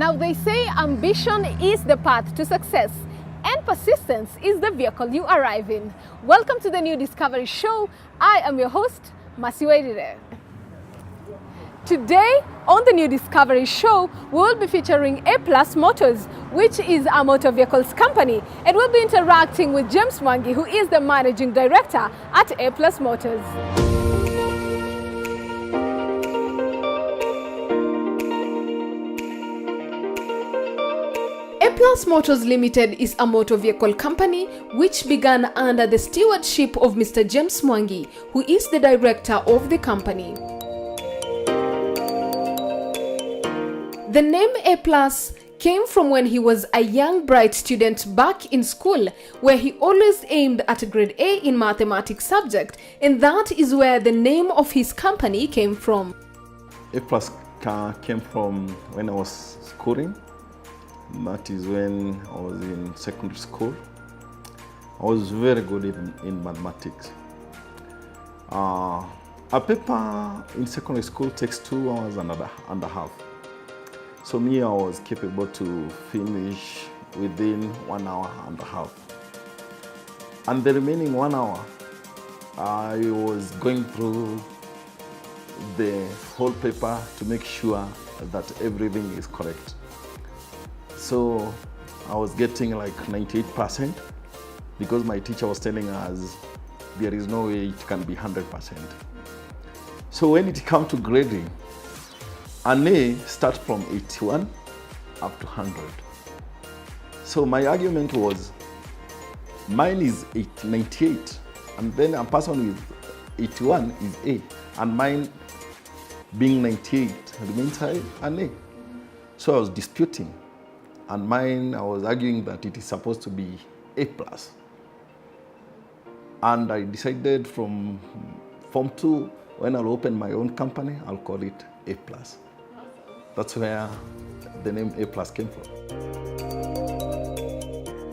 Now they say ambition is the path to success and persistence is the vehicle you arrive in. Welcome to the New Discovery Show. I am your host, Masiwairire. Today on the New Discovery Show, we'll be featuring A+ Motors, which is a motor vehicles company, and we'll be interacting with James Mwangi, who is the managing director at A+ Motors. A+ Motors Limited is a motor vehicle company which began under the stewardship of Mr. James Mwangi, who is the director of the company. The name A+ came from when he was a young bright student back in school, where he always aimed at a grade A in mathematics subject, and that is where the name of his company came from. A+ came from when I was schooling. That is when I was in secondary school. I was very good in mathematics. A paper in secondary school takes 2 hours and a half. So me, I was capable to finish within 1 hour and a half. And the remaining 1 hour, I was going through the whole paper to make sure that everything is correct. So I was getting like 98% because my teacher was telling us there is no way it can be 100%. So when it comes to grading, an A starts from 81 up to 100. So my argument was, mine is 98, and then a person with 81 is A, and mine being 98 remains an A. So I was disputing. And mine, I was arguing that it is supposed to be A+. And I decided from Form 2, when I'll open my own company, I'll call it A+. That's where the name A+ came from.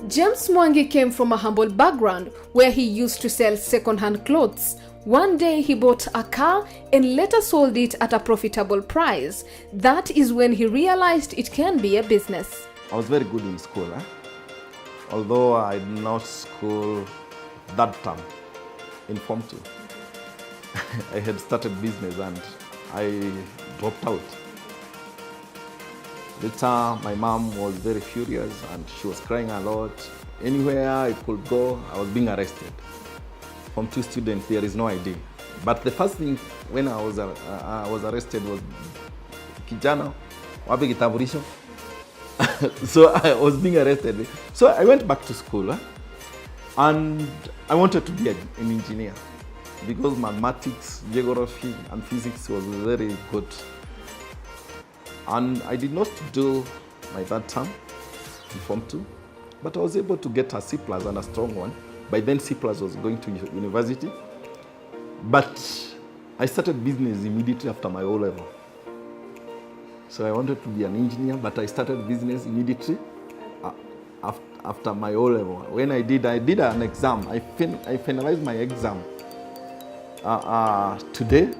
James Mwangi came from a humble background where he used to sell second-hand clothes. One day he bought a car and later sold it at a profitable price. That is when he realized it can be a business. I was very good in school, although I did not school that term in Form 2. I had started business and I dropped out. Later, my mom was very furious and she was crying a lot. Anywhere I could go, I was being arrested. Form 2 students, there is no ID. But the first thing when I was arrested was, kijana, wapi kitambulisho? So I was being arrested. So I went back to school and I wanted to be an engineer because mathematics, geography and physics was very good. And I did not do my third term in Form 2, but I was able to get a C+ and a strong one. By then C+ was going to university, but I started business immediately after my O-level. So I wanted to be an engineer, but I started business immediately after my O-level. When I did an exam. I finalized my exam today,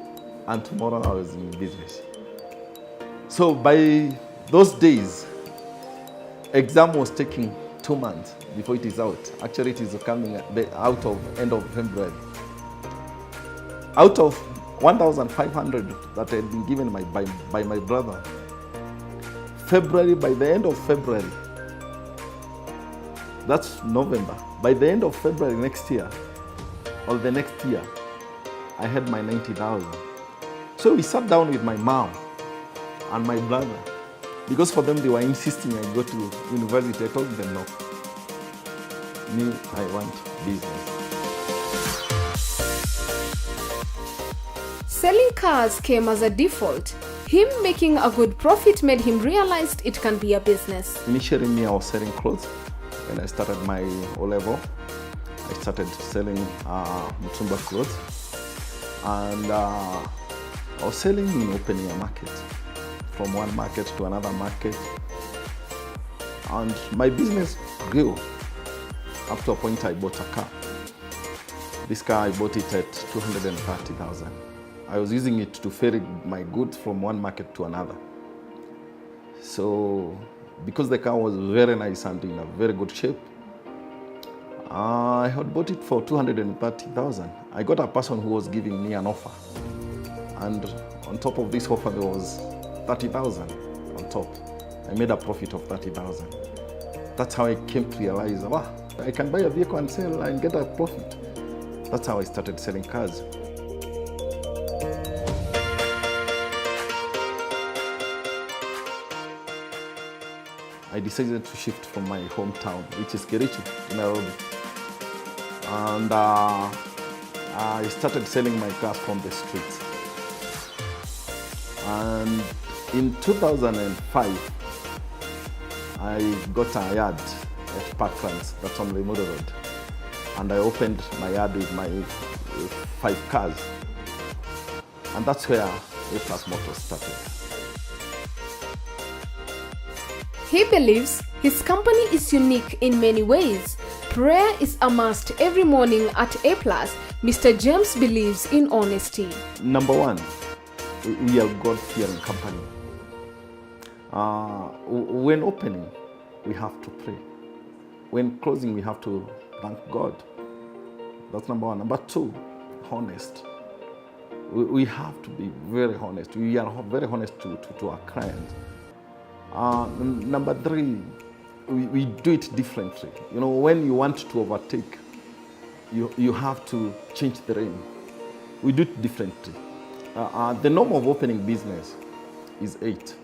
and tomorrow I was in business. So by those days, exam was taking 2 months before it is out. Actually, it is coming out of end of February. Out of 1,500 that had been given by my brother, February, by the end of February, that's November, by the end of February next year, or the next year, I had my 90,000. So we sat down with my mom and my brother, because for them they were insisting I go to university. I told them no. Me, I want business. Selling cars came as a default. Him making a good profit made him realize it can be a business. Initially, me, I was selling clothes. When I started my O-level, I started selling Mutumba clothes. And I was selling in opening a market, from one market to another market. And my business grew up to a point I bought a car. This car, I bought it at 230,000. I was using it to ferry my goods from one market to another. So because the car was very nice and in a very good shape, I had bought it for 230,000. I got a person who was giving me an offer, and on top of this offer there was 30,000 on top. I made a profit of 30,000. That's how I came to realize, wow, I can buy a vehicle and sell and get a profit. That's how I started selling cars. I decided to shift from my hometown, which is Kericho, in Nairobi. And I started selling my cars from the streets. And in 2005, I got a yard at Parklands, that's on Limuru Road. And I opened my yard with my 5 cars. And that's where A+ Motors started. He believes his company is unique in many ways. Prayer is a must every morning at A+. Mr. James believes in honesty. Number one, we are God-fearing company. When opening, we have to pray. When closing, we have to thank God. That's number one. Number two, honest. We have to be very honest. We are very honest to our clients. Number three, we do it differently. You know, when you want to overtake, you have to change the lane. We do it differently. The norm of opening business is 8.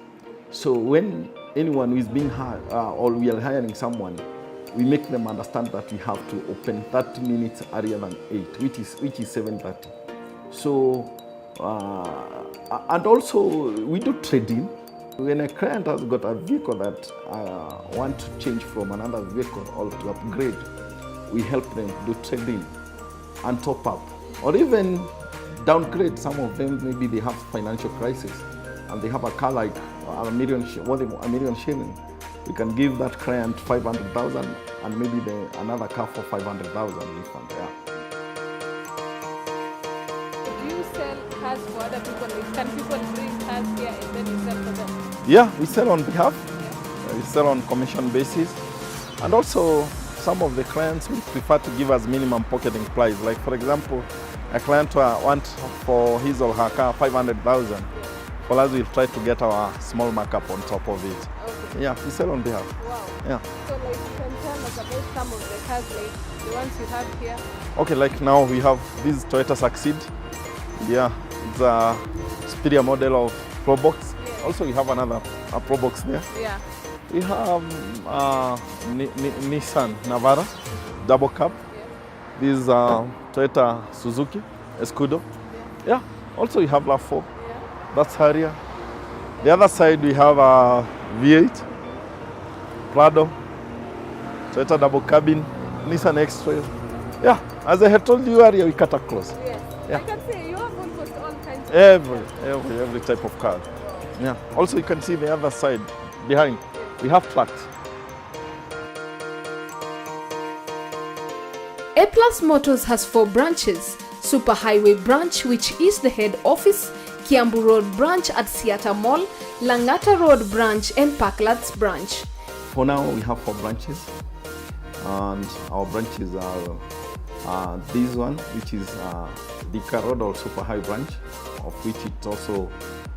So when anyone is being hired, or we are hiring someone, we make them understand that we have to open 30 minutes earlier than 8, which is 7:30. So, and also we do trading. When a client has got a vehicle that want to change from another vehicle or to upgrade, we help them do trading and top up, or even downgrade. Some of them, maybe they have financial crisis and they have a car like a million shilling. We can give that client 500,000 and maybe another car for 500,000 refund. Yeah. Do you sell cars for other people? Can people bring cars here and then you sell for them? Yeah, we sell on behalf. We sell on commission basis. And also, some of the clients will prefer to give us minimum pocketing price. Like for example, a client wants for his or her car 500,000. For us, we'll try to get our small markup on top of it. Okay. Yeah, we sell on behalf. Wow. Yeah. So like you can tell us about some of the cars, like the ones you have here. Okay, like now we have this Toyota Succeed. Yeah, it's a superior model of Probox. Yeah. Also, we have another Probox there. Yeah. We have Nissan Navara, double cab. Yeah. This is Toyota Suzuki Escudo. Yeah. Also, we have RAV4. That's Harrier. The other side we have a V8, Prado, Toyota double cabin, Nissan X-Trail. Yeah, as I had told you earlier, we cut across. Yes. Yeah. I can say you have almost all kinds of every type of car. Yeah. Also, you can see the other side behind. We have trucks. A+ Motors has 4 branches: Superhighway branch, which is the head office, Kiambu Road branch at Siata Mall, Langata Road branch, and Parklands branch. For now, we have 4 branches, and our branches are this one, which is Dika Road or Superhigh branch, of which it's also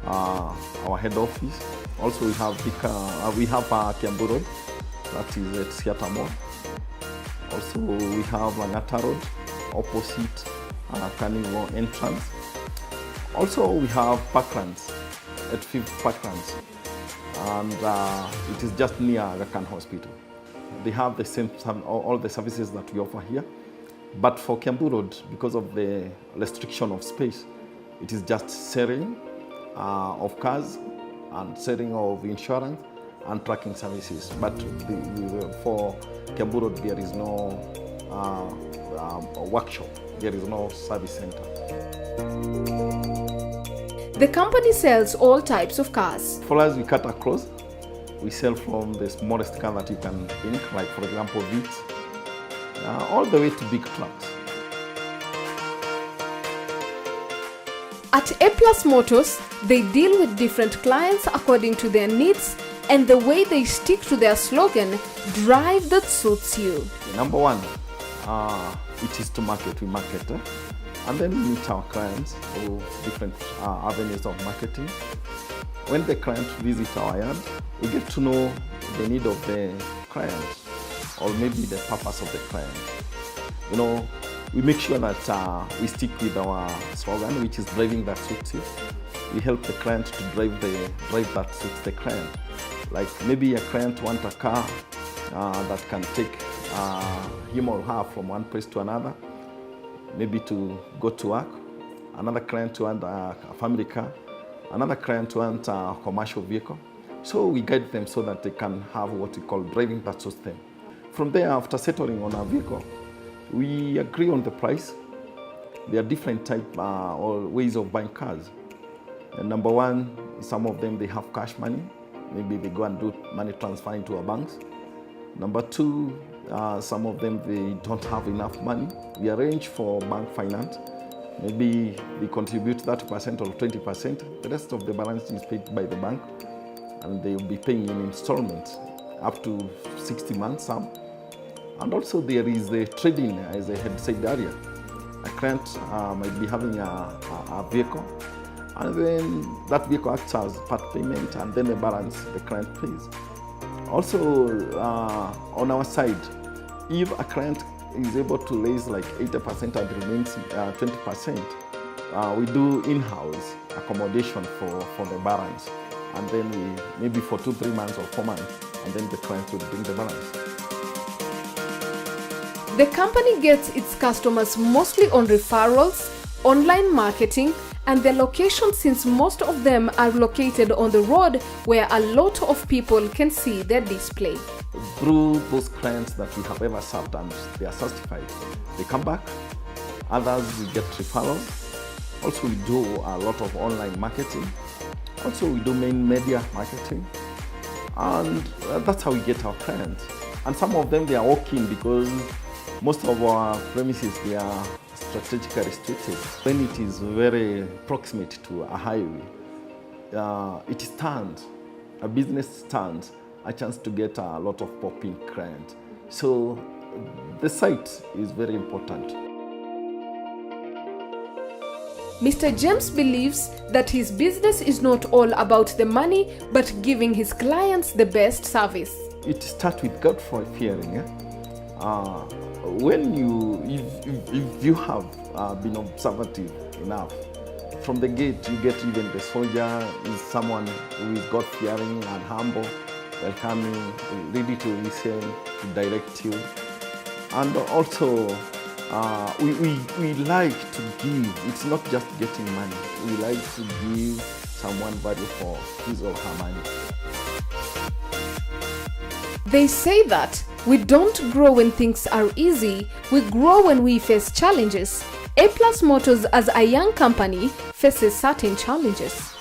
our head office. Also, we have Kiambu Road, that is at Siata Mall. Also, we have Langata Road, opposite Carnival entrance. Also, we have Parklands at 5th Parklands, and it is just near Rakan Hospital. They have the same all the services that we offer here, but for Kiambu Road, because of the restriction of space, it is just selling of cars and selling of insurance and tracking services. But for Kiambu Road, there is no workshop. There is no service center. The company sells all types of cars. For us, we cut across. We sell from the smallest car that you can think, like for example, Vitz, all the way to big trucks. At A+ Motors, they deal with different clients according to their needs, and the way they stick to their slogan, "Drive that suits you." Number one, it is to market. We market, and then we meet our clients through different avenues of marketing. When the client visits our yard, we get to know the need of the client, or maybe the purpose of the client. You know, we make sure that we stick with our slogan, which is driving that suits you. We help the client to drive that suits the client. Like maybe a client wants a car that can take him or her from one place to another, maybe to go to work. Another client wants a family car. Another client wants a commercial vehicle. So we guide them so that they can have what we call driving that suits them. From there, after settling on a vehicle, we agree on the price. There are different types or ways of buying cars. And number one, some of them, they have cash money. Maybe they go and do money transfer into our banks. Number two, some of them, they don't have enough money. We arrange for bank finance. Maybe they contribute 30% or 20%. The rest of the balance is paid by the bank, and they will be paying in installments up to 60 months some. And also there is the trading, as I had said earlier. A client might be having a vehicle, and then that vehicle acts as part payment, and then the balance the client pays. Also, on our side, if a client is able to raise like 80% and remains 20%, we do in-house accommodation for the balance. And then we, maybe for 2-3 months or 4 months, and then the client will bring the balance. The company gets its customers mostly on referrals, online marketing, and their location, since most of them are located on the road where a lot of people can see their display. Through those clients that we have ever served and they are satisfied, they come back. Others, we get referrals. Also, we do a lot of online marketing. Also, we do main media marketing. And that's how we get our clients. And some of them, they are walking because most of our premises, they are strategically situated. When it is very proximate to a highway, it stands, a business stands a chance to get a lot of pop-in clients. So the site is very important. Mr. James believes that his business is not all about the money, but giving his clients the best service. It starts with God-fearing. If you have been observative enough, from the gate you get even the soldier is someone who is God-fearing and humble, welcoming, ready to listen, to direct you. And also, we like to give. It's not just getting money. We like to give someone value for his or her money. They say that we don't grow when things are easy, we grow when we face challenges. A+ Motors, as a young company, faces certain challenges.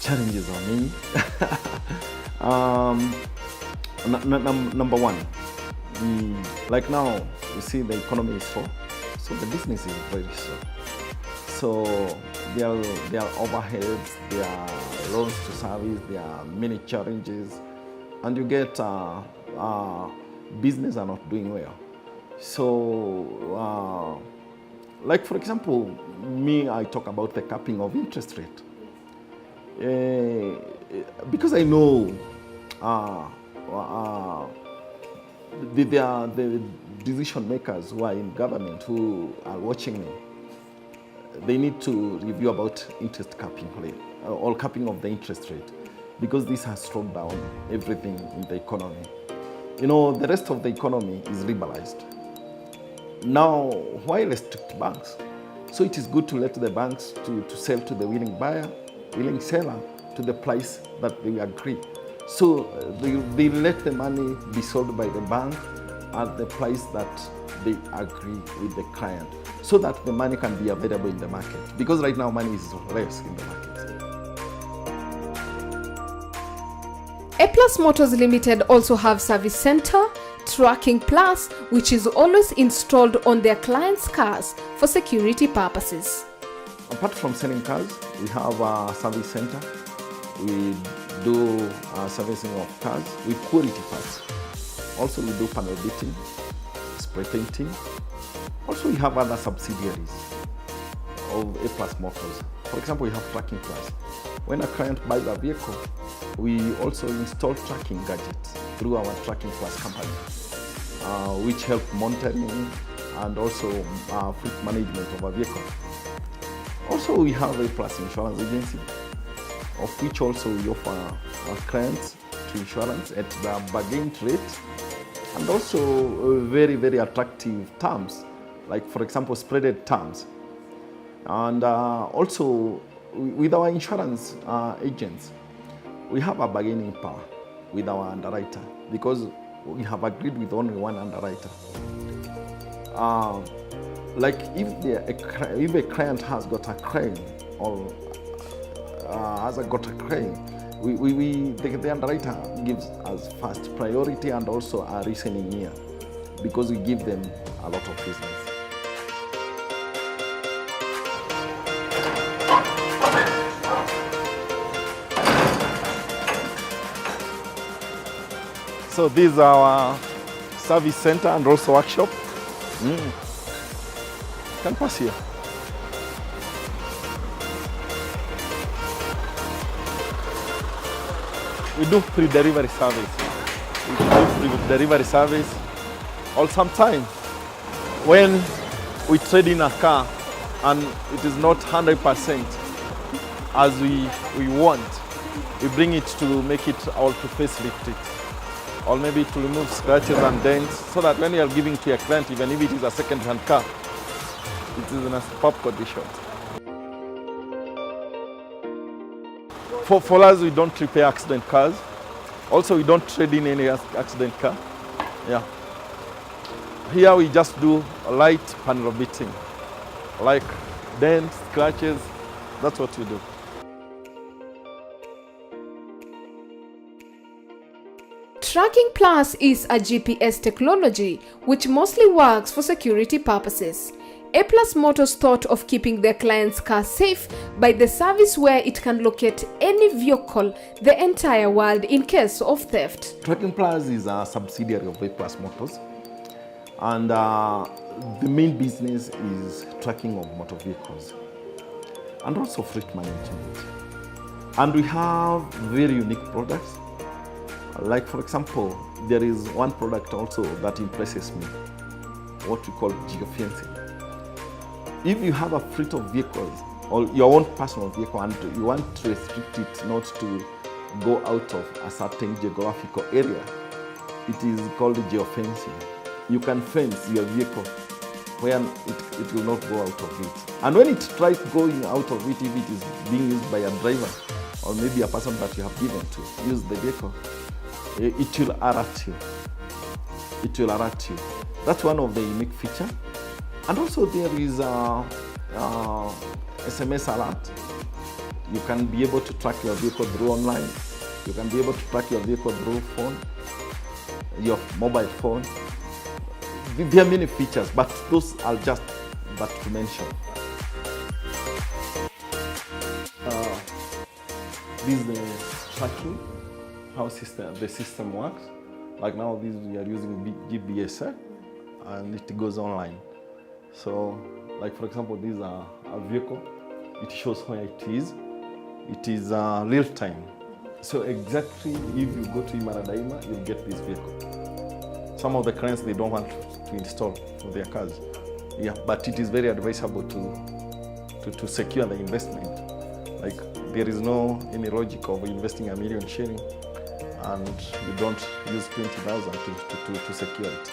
Challenges are many. Number one, like now, you see the economy is slow, so the business is very slow. So there are overheads, there are loans to service, there are many challenges, and you get business are not doing well. So, like for example, I talk about the capping of interest rate. Because I know there are the decision makers who are in government who are watching me. They need to review about interest capping rate, or capping of the interest rate, because this has slowed down everything in the economy. You know, the rest of the economy is liberalized. Now, why restrict banks? So it is good to let the banks to sell to the willing buyer, willing seller, to the price that they agree. So they let the money be sold by the bank at the price that they agree with the client, so that the money can be available in the market. Because right now money is less in the market. A+ Motors Limited also have Service Center, Tracking Plus, which is always installed on their clients' cars for security purposes. Apart from selling cars, we have a service center. We do servicing of cars with quality parts. Also, we do panel beating, spray painting. Also, we have other subsidiaries of A+ Motors. For example, we have Tracking Plus. When a client buys a vehicle, we also install tracking gadgets through our Tracking Plus company, which help monitoring and also fleet management of a vehicle. Also, we have A+ Insurance Agency, of which also we offer our clients to insurance at the bargained rate and also very, very attractive terms, like for example, spreaded terms. And also, with our insurance agents, we have a bargaining power with our underwriter because we have agreed with only one underwriter. Like if a client has got a claim or has got a claim, the underwriter gives us first priority and also a reasoning here because we give them a lot of business. So this is our service center and also workshop. Can pass here. We do pre-delivery service. We do pre-delivery service. Or sometimes when we trade in a car and it is not 100% as we want, we bring it to make it or to facelift it, or maybe to remove scratches and dents, so that when you are giving to your client, even if it is a second-hand car, it is in a superb condition. For us, we don't repair accident cars. Also, we don't trade in any accident car. Yeah. Here we just do light panel beating, like dents, scratches. That's what we do. Tracking Plus is a GPS technology which mostly works for security purposes. A+ Motors thought of keeping their clients' car safe by the service where it can locate any vehicle the entire world in case of theft. Tracking Plus is a subsidiary of A+ Motors, and the main business is tracking of motor vehicles and also fleet management. And we have very unique products. Like for example, there is one product also that impresses me, what we call geofencing. If you have a fleet of vehicles or your own personal vehicle and you want to restrict it not to go out of a certain geographical area, it is called geofencing. You can fence your vehicle where it will not go out of it. And when it tries going out of it, if it is being used by a driver or maybe a person that you have given to use the vehicle, it will alert you. It will alert you. That's one of the unique features. And also there is SMS alert. You can be able to track your vehicle through online. You can be able to track your vehicle through phone, your mobile phone. There are many features, but those are just but to mention. This is the tracking, how the system works. Like now, we are using GPS and it goes online. So, like for example, this is a vehicle. It shows where it is. It is real time. So exactly if you go to Imaradaima, you'll get this vehicle. Some of the clients, they don't want to install for their cars. Yeah, but it is very advisable to secure the investment. Like there is no any logic of investing $1 million shilling and you don't use 20,000 to secure it.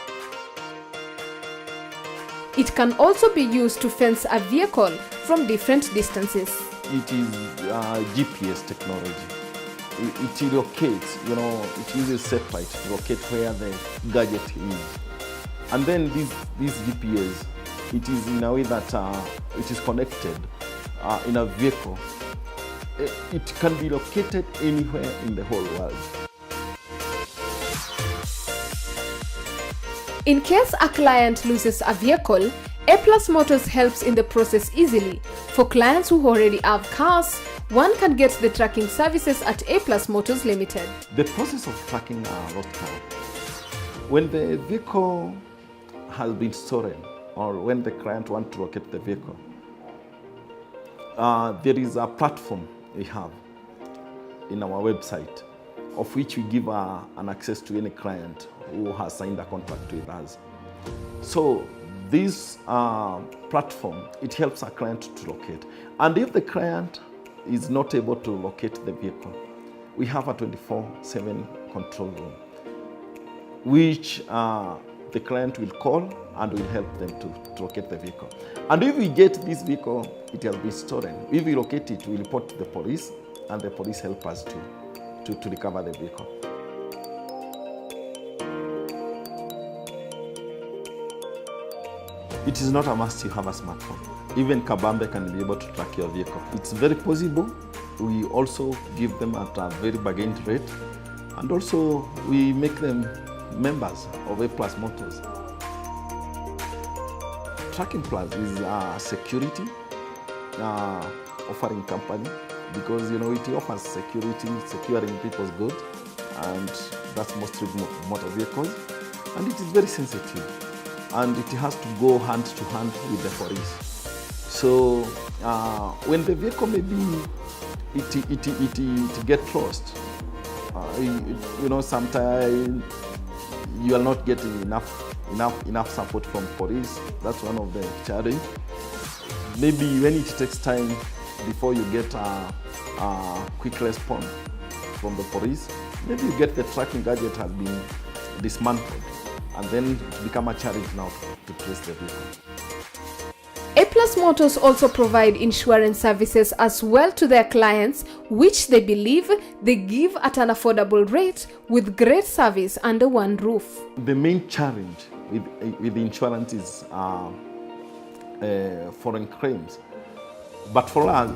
It can also be used to fence a vehicle from different distances. It is GPS technology. It locates, it uses satellite to locate where the gadget is. And then this GPS, it is in a way that it is connected in a vehicle. It can be located anywhere in the whole world. In case a client loses a vehicle, A+ Motors helps in the process easily. For clients who already have cars, one can get the tracking services at A Plus Motors Limited. The process of tracking a road car, when the vehicle has been stolen or when the client wants to locate the vehicle, there is a platform we have in our website of which we give an access to any client who has signed a contract with us. So this platform, it helps our client to locate. And if the client is not able to locate the vehicle, we have a 24/7 control room, which the client will call and will help them to locate the vehicle. And if we get this vehicle, it has been stolen, if we locate it, we report to the police, and the police help us to recover the vehicle. It is not a must you have a smartphone. Even Kabambe can be able to track your vehicle. It's very possible. We also give them at a very bargain rate, and also we make them members of A Plus Motors. Tracking Plus is a security offering company, because it offers security, securing people's goods, and that's mostly motor vehicles, and it is very sensitive, and it has to go hand to hand with the police. So when the vehicle maybe it get lost, sometimes you are not getting enough support from police. That's one of the challenges. Maybe when it takes time before you get a quick response from the police, maybe you get the tracking gadget has been dismantled, and then it becomes a challenge now to trace the vehicle. A Plus Motors also provide insurance services as well to their clients, which they believe they give at an affordable rate with great service under one roof. The main challenge with insurance is foreign claims. But for us,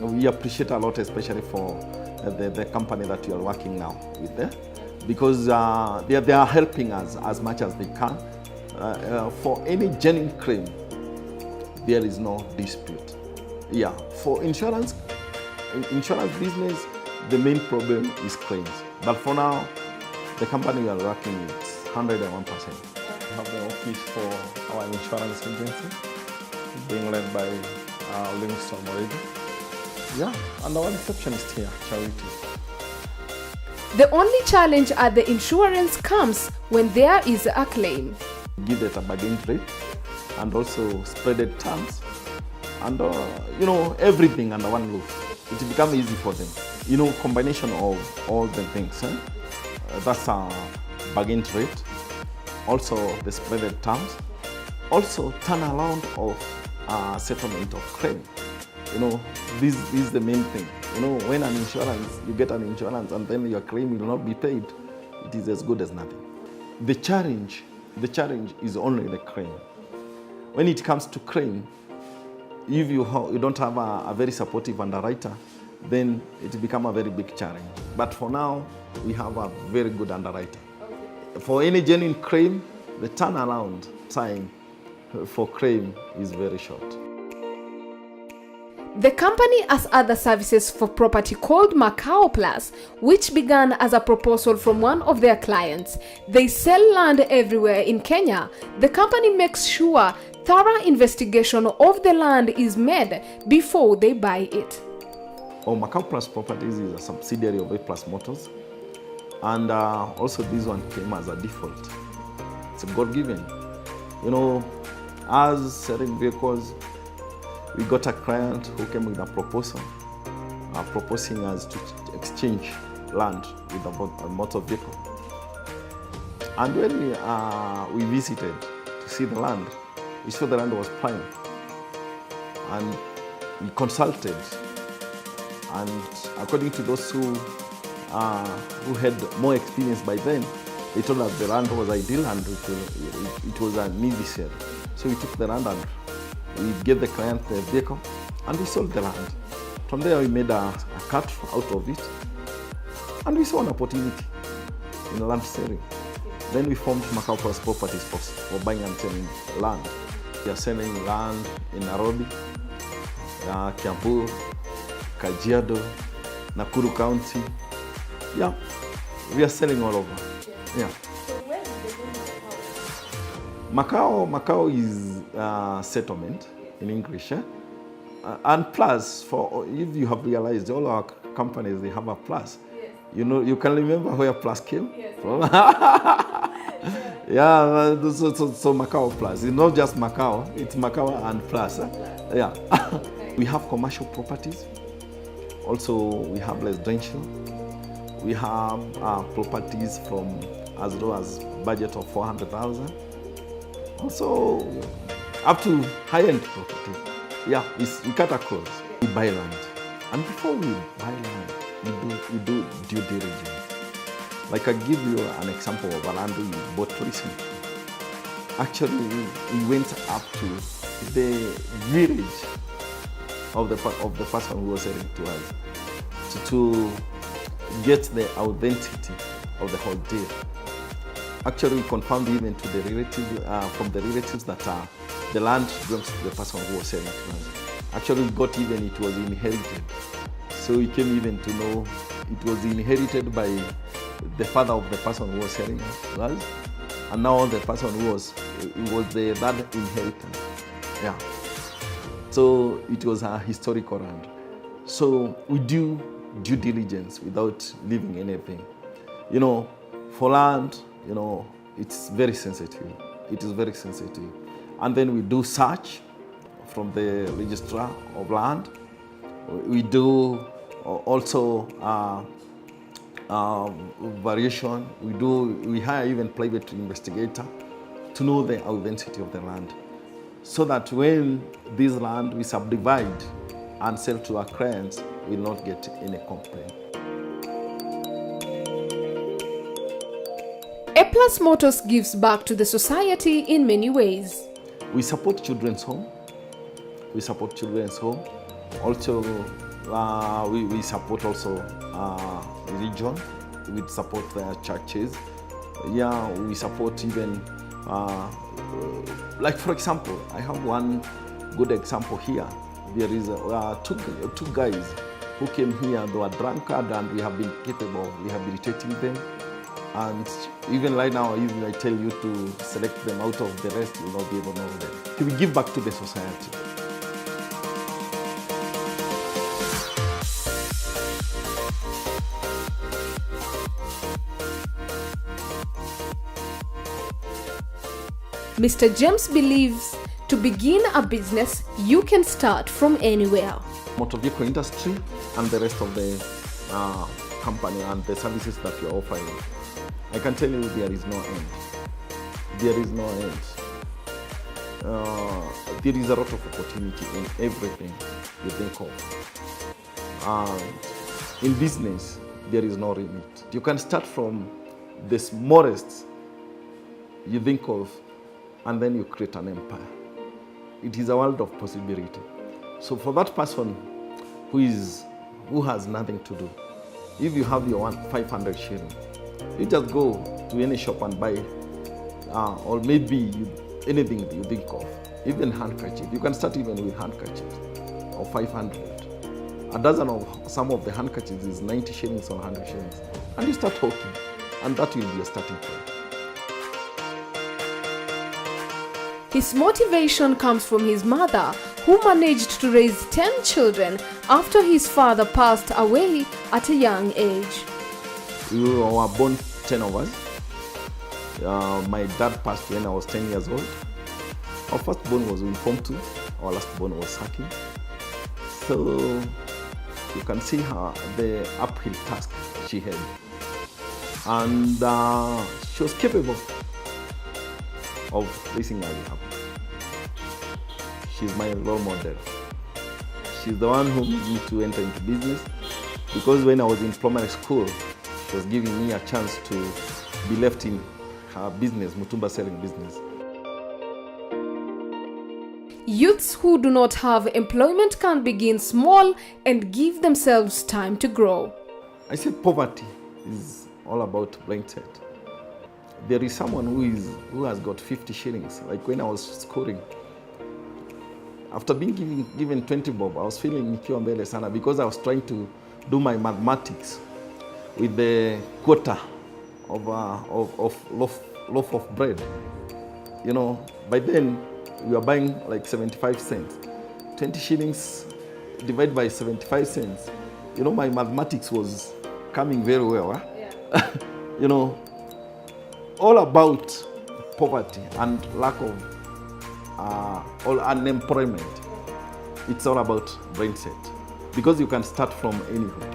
we appreciate a lot, especially for the company that you are working now with there, because they are helping us as much as they can. For any genuine claim, there is no dispute. Yeah, for insurance business, the main problem is claims. But for now, the company we are working with 101%. We have the office for our insurance agency, being led by Mo-Moreen. Yeah, and our receptionist here, Charity. The only challenge at the insurance comes when there is a claim. Give it a bargain rate, and also spreaded terms, and everything under one roof. It becomes easy for them. Combination of all the things. That's a bargain rate, also the spreaded terms, also turnaround of settlement of claim. This is the main thing. When an insurance, you get an insurance and then your claim will not be paid, it is as good as nothing. The challenge is only the claim. When it comes to claim, if you don't have a very supportive underwriter, then it becomes a very big challenge. But for now, we have a very good underwriter. For any genuine claim, the turnaround time for claim is very short. The company has other services for property called Macau Plus, which began as a proposal from one of their clients. They sell land everywhere in Kenya. The company makes sure thorough investigation of the land is made before they buy it. Macau Plus Properties is a subsidiary of A Plus Motors, and also this one came as a default. It's a God-given. As selling vehicles, we got a client who came with a proposal, proposing us to exchange land with a motor vehicle. And when we visited to see the land, we saw the land was prime. And we consulted, and according to those who had more experience by then, they told us the land was ideal and it was an easy sale. So we took the land and we gave the client the vehicle, and we sold the land. From there, we made a cut out of it, and we saw an opportunity in land selling. Then we formed Macau Plus Properties for buying and selling land. We are selling land in Nairobi, Kiambu, Kajiado, Nakuru County. Yeah, we are selling all over. Yeah. So where did they go in Macau is settlement in English. And plus, for if you have realized, all our companies, they have a plus. Yes. You know, you can remember where plus came Yes. from? Yeah, so Macau plus. It's not just Macau, it's Macau and plus. Yeah. We have commercial properties. Also, we have residential. We have properties from as low as budget of 400,000. Also, up to high-end property. Yeah, we cut across. We buy land. And before we buy land, we do due diligence. Like I give you an example of a land we bought recently. Actually, we went up to the village of the person who was selling to us to get the authenticity of the whole deal. Actually, we confirmed even to the relatives, from the relatives that the land belongs to the person who was selling to us. Actually, we got even it was inherited. So we came even to know it was inherited by the father of the person who was selling to us. And now the person who was the third inheritance. Yeah. So it was a historical land. So we do due diligence without leaving anything. You know, for land, you know, it's very sensitive. It is very sensitive. And then we do search from the registrar of land. We do also variation. We hire even private investigator to know the authenticity of the land, so that when this land we subdivide and sell to our clients, we will not get any complaint. A+ Motors gives back to the society in many ways. We support children's home. Also, we support also religion. We support their churches. Yeah, we support even, like for example, I have one good example here. There is two guys who came here. They were drunkard, and we have been capable of rehabilitating them. And even right now, even I tell you to select them out of the rest, you will not be able to know them. We give back to the society. Mr. James believes to begin a business, you can start from anywhere. Motor vehicle industry and the rest of the company and the services that you're offering, I can tell you there is no end. There is no end. There is a lot of opportunity in everything you think of. In business, there is no limit. You can start from the smallest you think of, and then you create an empire. It is a world of possibility. So for that person who has nothing to do, if you have your 500 shillings, you just go to any shop and buy, or maybe anything that you think of, even handkerchief. You can start even with handkerchiefs of 500. A dozen of some of the handkerchiefs is 90 shillings or 100 shillings. And you start talking, and that will be a starting point. His motivation comes from his mother, who managed to raise 10 children after his father passed away at a young age. We were born 10 of us. My dad passed when I was 10 years old. Our first born was Impromptu. Our last born was Saki. So you can see her, the uphill task she had. And she was capable of raising us up. She's my role model. She's the one who made me to enter into business, because when I was in primary school, she was giving me a chance to be left in her business, Mutumba selling business. Youths who do not have employment can begin small and give themselves time to grow. I said poverty is all about mindset. There is someone who has got 50 shillings. Like when I was schooling, After being given 20 bob, I was feeling nikiwa mbele sana because I was trying to do my mathematics with the quota of loaf of bread. You know, by then we were buying like 75 cents. 20 shillings divided by 75 cents. You know, my mathematics was coming very well. Huh? Yeah. You know, all about poverty and lack of all unemployment. It's all about mindset. Because you can start from anywhere.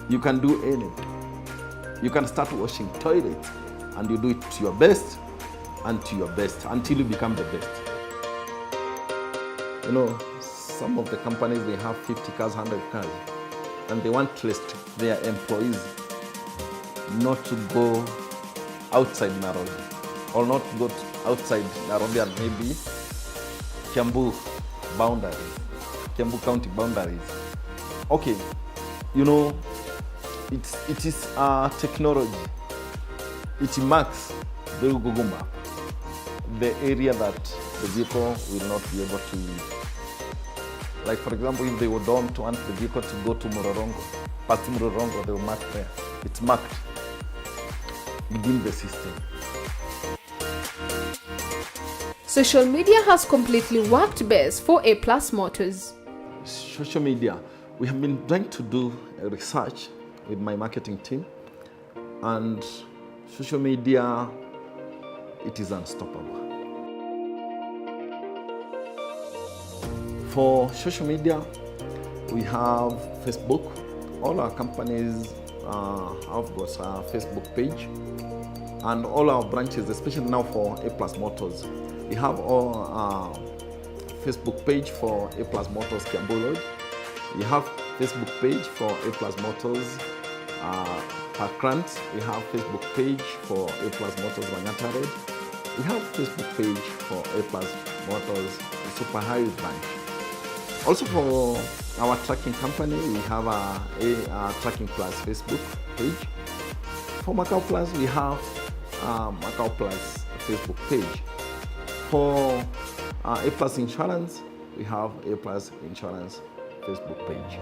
You can do anything. You can start washing toilets and you do it to your best and to your best until you become the best. You know, some of the companies, they have 50 cars, 100 cars, and they want their employees not to go outside Nairobi, or not to go outside Nairobi and maybe Kiambu boundaries, Kiambu County boundaries. Okay, you know, it is technology. It marks the Google map, the area that the vehicle will not be able to leave. Like for example, if they would don't want the vehicle to go to Mororongo, past Mororongo, they will mark there. It's marked within the system. Social media has completely worked best for A+ Motors. Social media, we have been trying to do a research with my marketing team, and social media, it is unstoppable. For social media, we have Facebook. All our companies have got a Facebook page, and all our branches, especially now for A+ Motors, we have our Facebook page for A+ Motors Kiambu Road. We have Facebook page for A+ Motors Parkrant. We have Facebook page for A+ Motors Langata Road. We have Facebook page for A+ Motors Super Highway branch. Also for our tracking company, we have a Tracking Plus Facebook page. For Macau Plus, we have Macau Plus Facebook page. For A+ Insurance, we have A+ Insurance Facebook page.